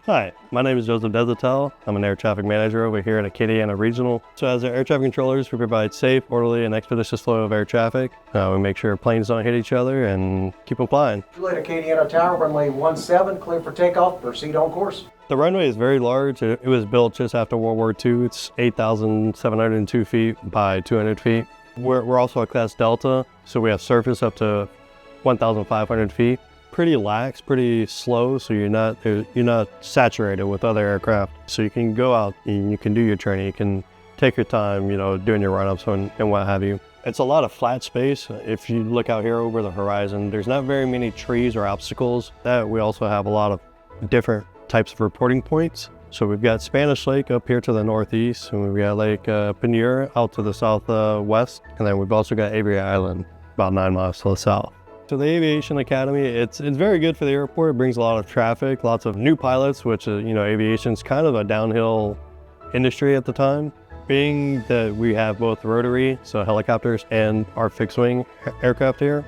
Hi, my name is Joseph Desotel. I'm an air traffic manager over here at Acadiana Regional. So as air traffic controllers, we provide safe, orderly, and expeditious flow of air traffic. We make sure planes don't hit each other and keep them flying. Juliet Acadiana Tower, runway 17, clear for takeoff, proceed on course. The runway is very large. It was built just after World War II. It's 8,702 feet by 200 feet. We're also a class Delta, so we have surface up to 1,500 feet. Pretty lax, pretty slow, so you're not saturated with other aircraft. So you can go out and you can do your training. You can take your time, doing your run-ups and what have you. It's a lot of flat space. If you look out here over the horizon, there's not very many trees or obstacles. We also have a lot of different types of reporting points. So we've got Spanish Lake up here to the northeast, and we've got Lake Pineur out to the southwest, and then we've also got Avery Island about 9 miles to the south. So the Aviation Academy, it's very good for the airport. It brings a lot of traffic, lots of new pilots, which aviation's kind of a downhill industry at the time. Being that we have both rotary, so helicopters, and our fixed-wing aircraft here,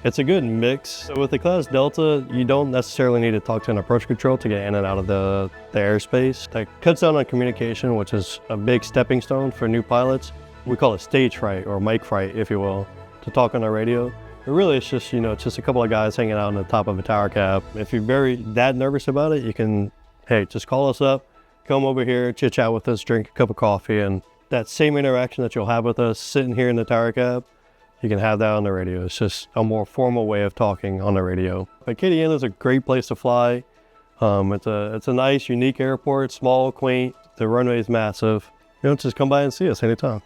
it's a good mix. So with the class Delta, you don't necessarily need to talk to an approach control to get in and out of the airspace. That cuts down on communication, which is a big stepping stone for new pilots. We call it stage fright or mic fright, if you will, to talk on the radio. But really, it's just, it's just a couple of guys hanging out on the top of a tower cab. If you're that nervous about it, you can, just call us up, come over here, chit chat with us, drink a cup of coffee, and that same interaction that you'll have with us sitting here in the tower cab, you can have that on the radio. It's just a more formal way of talking on the radio. Acadiana is a great place to fly. It's a nice, unique airport, small, quaint. The runway is massive. Just come by and see us anytime.